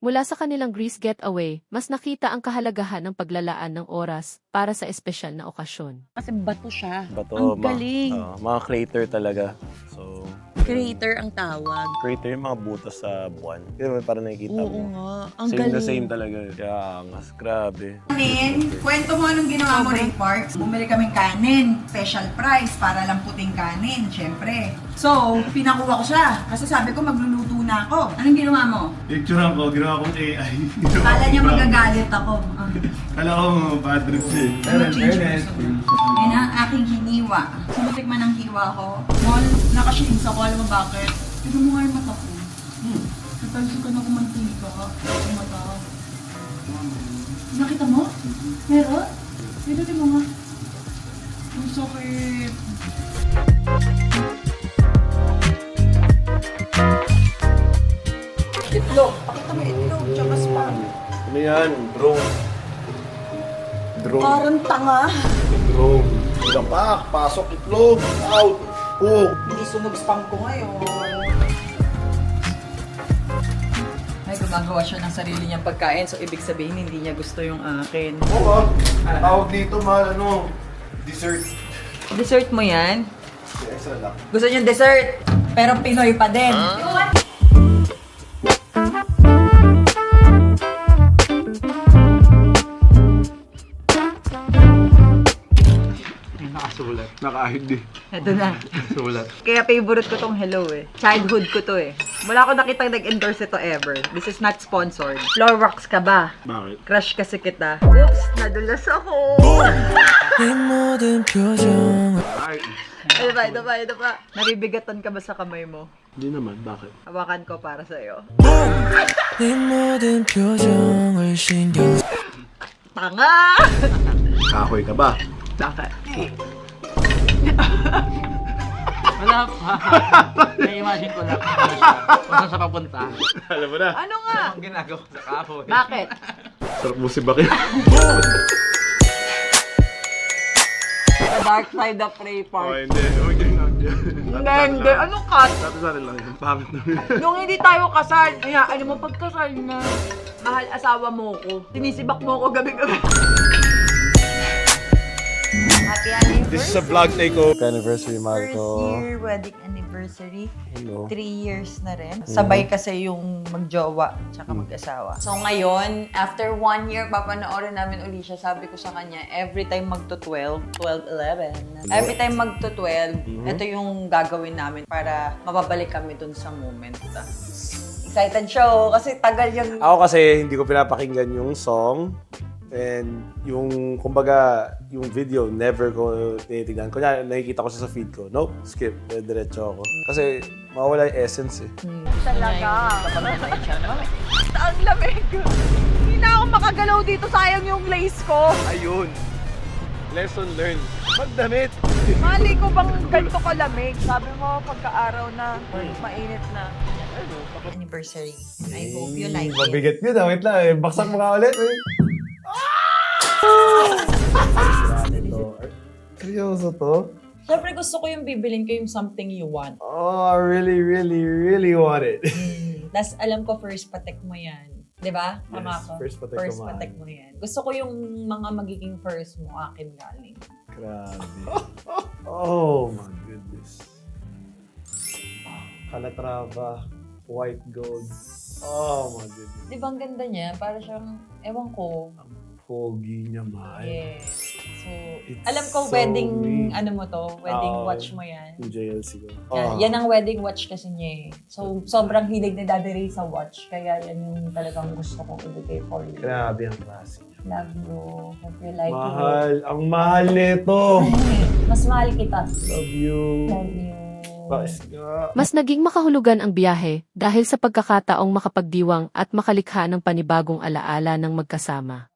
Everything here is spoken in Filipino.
Mula sa kanilang Greece getaway, mas nakita ang kahalagahan ng paglalaan ng oras para sa espesyal na okasyon. Kasi bato siya. Bato, Ang galing. mga crater talaga. So, Creator ang tawag. crater yung mga butas sa buwan. Kaya parang nakikita Oo mo. nga. Ang Same galing. na same talaga. Kaya angas, grabe. Kanin, kwento mo anong ginawa mo rin, Parks. Bumili kaming kanin, special price para lang puting kanin, syempre. So, pinakuha ko siya kasi sabi ko magluluto na ako. Anong ginawa mo? Picturean ko, ginawa kong AI. Kala niya magagalit ako. Kala ko bad trip siya. Ano change Yan ang aking hiniwa. Sumutik man ang hiwa ko. Mall, nakashades ako, alam mo bakit? Tignan mo nga yung mata ko. Natalsukan ako mantika. Yung mata. Nakita mo? Meron? Pinutin mo nga. Ang sakit. Itlog. Pakita mo itlog, tsaka spam. Ano yan? Drone. Drone. Parang tanga. Drone. Gapak, pasok, itlog, out, cook. Hindi sunog-spam ko ngayon. Ay, gumagawa siya ng sarili niyang pagkain. So, ibig sabihin, hindi niya gusto yung akin. Oo, tawag dito, mahal, dessert. Dessert mo yan? Extra lang. Gusto niyo dessert? Pero Pinoy pa din. Nakasulat. Nakaahid eh. Ito na. Sulat. Kaya favorite ko tong hello eh. Childhood ko to eh. Wala ko nakitang nag-endorse ito ever. This is not sponsored. Clorox ka ba? Bakit? Crush kasi kita. Oops, nadulas ako. Ay, Ito pa. Nabibigatan ka ba sa kamay mo? hindi naman. Bakit? Hawakan ko para sa'yo. Tanga! Kahoy ka ba? Bakit? Wala pa. Na-imagine ko lang kung saan sa papunta. Alam mo na. Ano nga? Ang ginagawa sa kahoy. Bakit? Sarap mo si Baki. The dark side of Prey Oh, Park. hindi. Huwag yun lang dyan. Hindi. Anong cut? Dati sa atin lang yun. Pamit na yun. Nung hindi tayo kasal, ano mo pagkasal na, mahal asawa mo ko. Sinisibak mo ko gabi-gabi. Happy anniversary! This is a vlog take of anniversary, mahal First ko. year wedding anniversary. Hello. 3 years na rin. Sabay kasi yung magjowa tsaka mag-asawa. So ngayon, after 1 year, papanoorin namin uli siya. Sabi ko sa kanya, every time magto-12, 11. Every time magto-12, ito yung gagawin namin para mababalik kami dun sa moment. Excited siya kasi tagal yung... Ako kasi hindi ko pinapakinggan yung song and yung, kumbaga, yung video, never ko tinitignan. Kunya, nakikita ko siya sa feed ko. Nope, skip. Diretso ako. Kasi mawala yung essence eh. Talaga. Ang lamig. Hindi na ako makagalaw dito. Sayang yung lace ko. Ayun. Lesson learned. Magdamit. Mali ko bang ganito kalamig? Sabi mo, pagka-araw na, mainit na. Anniversary. I hope you like it. Mabigat yun. Wait lang. Baksak mo ka ulit. Seryoso to? Siyempre gusto ko yung bibilin ko yung something you want. Oh, I really, really, really want it. Tapos alam ko first patek mo yan. Di ba? Tama Yes, ko. first patek First ko, patek mo yan. Gusto ko yung mga magiging first mo akin galing. Grabe. Oh my goodness. Calatrava, white gold. Oh my goodness. Di ba ang ganda niya? Para siyang, ewan ko. Ang pogi niya, mahal. Yes. So, It's alam ko so wedding, weird. ano mo to? Wedding Oo. watch mo yan. Yung JLC ko. Yan ang wedding watch kasi niya eh. So, sobrang hilig ni Daddy Ray sa watch. Kaya yan yung talagang gusto kong ibigay for you. Grabe ang klase niya. Love you. Hope you like Mahal. Ang mahal nito. it. Mas mahal kita. Love you. Love you. Bais ka. Mas naging makahulugan ang biyahe dahil sa pagkakataong makapagdiwang at makalikha ng panibagong alaala ng magkasama.